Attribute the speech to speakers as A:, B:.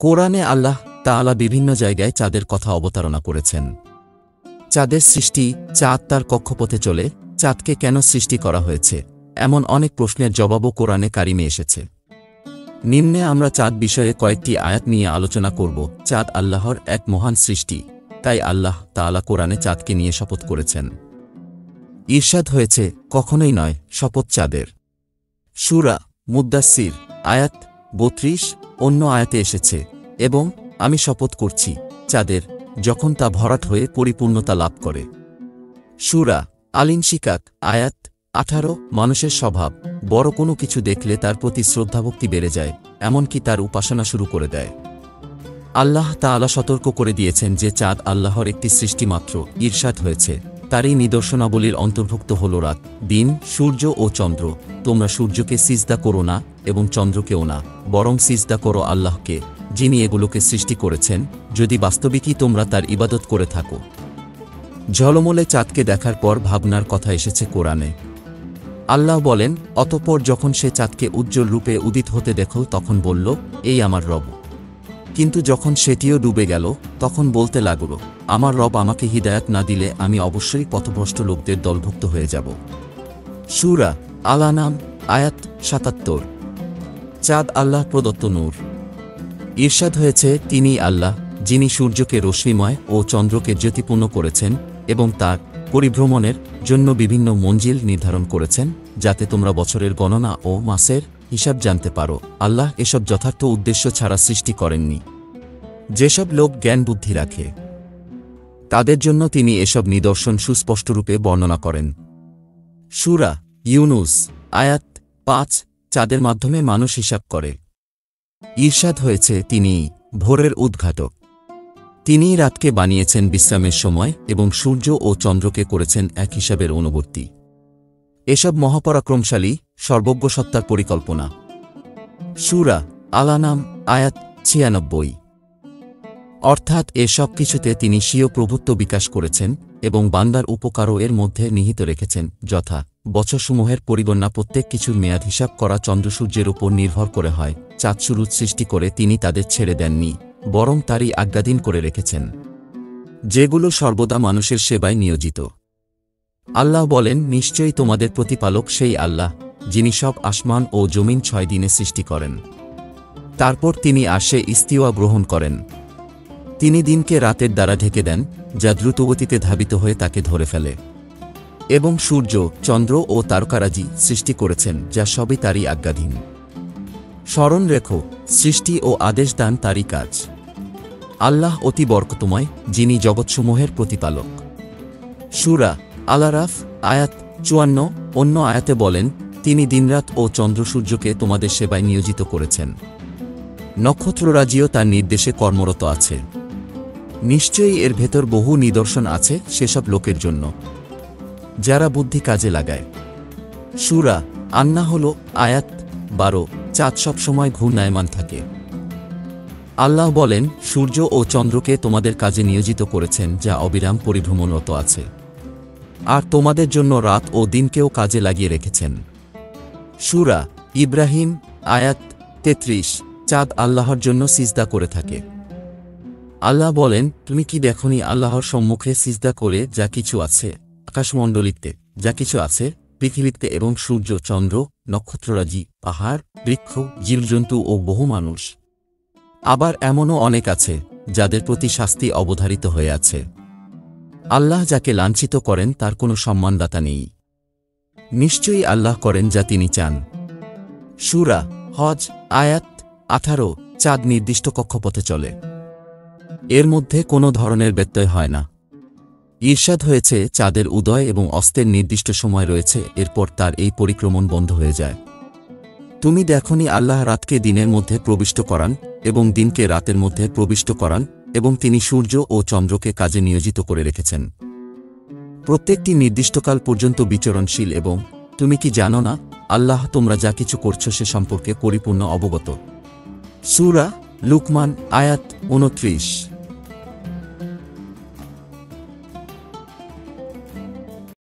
A: কোরআনে আল্লাহ তাআলা বিভিন্ন জায়গায় চাঁদের কথা অবতারণা করেছেন। চাঁদের সৃষ্টি, চাঁদ তার কক্ষপথে চলে, চাঁদকে কেন সৃষ্টি করা হয়েছে, এমন অনেক প্রশ্নের জবাবও কোরআনে কারিমে এসেছে। নিম্নে আমরা চাঁদ বিষয়ে কয়েকটি আয়াত নিয়ে আলোচনা করব। চাঁদ আল্লাহর এক মহান সৃষ্টি, তাই আল্লাহ তাআলা কোরআনে চাঁদকে নিয়ে শপথ করেছেন। ইরশাদ হয়েছে, কখনোই নয়, শপথ চাঁদের। সূরা মুদ্দাসসির আয়াত ৩২ অন্য আয়াতে এসেছে, এবং আমি শপথ করছি চাঁদের, যখন তা ভরাট হয়ে পরিপূর্ণতা লাভ করে। সূরা আল-ইনশিকাক আয়াত ১৮ মানুষের স্বভাব, বড় কোনো কিছু দেখলে তার প্রতি শ্রদ্ধাভক্তি বেড়ে যায়, এমনকি তার উপাসনা শুরু করে দেয়। আল্লাহ তাআলা সতর্ক করে দিয়েছেন যে চাঁদ আল্লাহর একটি সৃষ্টি মাত্র। ইরশাদ হয়েছে, তারই নিদর্শনাবলীর অন্তর্ভুক্ত হল রাত, দিন, সূর্য ও চন্দ্র। তোমরা সূর্যকে সিজদা করো না এবং চন্দ্রকেও না, বরং সিজদা করো আল্লাহকে, যিনি এগুলোকে সৃষ্টি করেছেন, যদি বাস্তবিকই তোমরা তার ইবাদত করে থাকো। ঝলমলে চাঁদকে দেখার পর ভাবনার কথা এসেছে কোরআনে। আল্লাহ বলেন, অতঃপর যখন সে চাঁদকে উজ্জ্বল রূপে উদিত হতে দেখো তখন বলল, এই আমার রব। কিন্তু যখন সেটিও ডুবে গেল তখন বলতে লাগল, আমার রব আমাকে হিদায়াত না দিলে আমি অবশ্যই পথভ্রষ্ট লোকদের দলভুক্ত হয়ে যাব। সূরা আল-আনআম আয়াত ৭৭। চাঁদ আল্লাহ প্রদত্ত নূর। ইরশাদ হয়েছে, তিনিই আল্লাহ, যিনি সূর্যকে রশ্মিময় ও চন্দ্রকে জ্যোতিপূর্ণ করেছেন এবং তার পরিভ্রমণের জন্য বিভিন্ন মঞ্জিল নির্ধারণ করেছেন, যাতে তোমরা বছরের গণনা ও মাসের হিসাব জানতে পারো। আল্লাহ এসব যথার্থ উদ্দেশ্য ছাড়া সৃষ্টি করেননি। যেসব লোক জ্ঞান বুদ্ধি রাখে তাদের জন্য তিনি এসব নিদর্শন সুস্পষ্টরূপে বর্ণনা করেন। সূরা ইউনুস আয়াত ৫ চাঁদের মাধ্যমে মানুষ হিসাব করে। ইরশাদ হয়েছে, তিনিই ভোরের উদ্ঘাটক। তিনিই রাতকে বানিয়েছেন বিশ্রামের সময় এবং সূর্য ও চন্দ্রকে করেছেন এক হিসাবের অনুবর্তী। এসব মহাপরাক্রমশালী সর্বজ্ঞ সত্তার পরিকল্পনা। সূরা আল-আনআম আয়াত ৯৬। অর্থাৎ এ সব কিছুতে তিনি স্বীয় প্রভুত্ব বিকাশ করেছেন এবং বান্দার উপকারও এর মধ্যে নিহিত রেখেছেন, যথা বছরসমূহের পরিগণনা। প্রত্যেক কিছুর মেয়াদ হিসাব করা চন্দ্রসূর্যের উপর নির্ভর করে হয়। চাঁদ সূরজ সৃষ্টি করে তিনি তাদের ছেড়ে দেননি, বরং তারই আজ্ঞাধীন করে রেখেছেন, যেগুলো সর্বদা মানুষের সেবায় নিয়োজিত। আল্লাহ বলেন, নিশ্চয়ই তোমাদের প্রতিপালক সেই আল্লাহ, যিনি সব আসমান ও জমিন ৬ দিনে সৃষ্টি করেন। তারপর তিনি আরশে ইস্তিওয়া গ্রহণ করেন। তিনি দিনকে রাতের দ্বারা ঢেকে দেন, যা দ্রুতগতিতে ধাবিত হয়ে তাকে ধরে ফেলে, এবং সূর্য, চন্দ্র ও তারকারাজি সৃষ্টি করেছেন, যা সবই তারই আজ্ঞাধীন। স্মরণ রেখো, সৃষ্টি ও আদেশ দান তারই কাজ। আল্লাহ অতি বরকতময়, যিনি জগৎসমূহের প্রতিপালক। সূরা আল-আরাফ আয়াত ৫৪ অন্য আয়াতে বলেন, তিনি দিনরাত ও চন্দ্রসূর্যকে তোমাদের সেবায় নিয়োজিত করেছেন। নক্ষত্ররাজিও তার নির্দেশে কর্মরত আছে। নিশ্চয়ই এর ভেতর বহু নিদর্শন আছে সেসব লোকের জন্য, যারা বুদ্ধি কাজে লাগায়। সূরা আন-নাহল আয়াত ১২ চাঁদ সব সময় ঘূর্ণায়মান থাকে। আল্লাহ বলেন, সূর্য ও চন্দ্রকে তোমাদের কাজে নিয়োজিত করেছেন, যা অবিরাম পরিভ্রমণরত আছে, আর তোমাদের জন্য রাত ও দিনকেও কাজে লাগিয়ে রেখেছেন। সূরা ইব্রাহিম আয়াত ৩৩ চাঁদ আল্লাহর জন্য সিজদা করে থাকে। আল্লাহ বলেন, তুমি কি দেখনি আল্লাহর সম্মুখে সিজদা করে যা কিছু আছে আকাশমণ্ডলীতে, যা কিছু আছে পৃথিবীতে, এবং সূর্য, চন্দ্র, নক্ষত্ররাজি, পাহাড়, বৃক্ষ, জীবজন্তু ও বহু মানুষ। আবার এমনও অনেক আছে যাদের প্রতি শাস্তি অবধারিত হয়ে আছে। আল্লাহ যাকে লাঞ্ছিত করেন তার কোনো সম্মানদাতা নেই। নিশ্চয়ই আল্লাহ করেন যা তিনি চান। সূরা হজ আয়াত ১৮ চাঁদ নির্দিষ্ট কক্ষপথে চলে, এর মধ্যে কোনো ধরনের ব্যত্যয় হয় না। ইরশাদ হয়েছে, চাঁদের উদয় এবং অস্তের নির্দিষ্ট সময় রয়েছে, এরপর তার এই পরিক্রমণ বন্ধ হয়ে যায়। তুমি দেখনি আল্লাহ রাতকে দিনের মধ্যে প্রবিষ্ট করান এবং দিনকে রাতের মধ্যে প্রবিষ্ট করান, এবং তিনি সূর্য ও চন্দ্রকে কাজে নিয়োজিত করে রেখেছেন, প্রত্যেকটি নির্দিষ্টকাল পর্যন্ত বিচরণশীল। এবং তুমি কি জানো না, আল্লাহ তোমরা যা কিছু করছো সে সম্পর্কে পরিপূর্ণ অবগত। সূরা লুকমান আয়াত ২৯।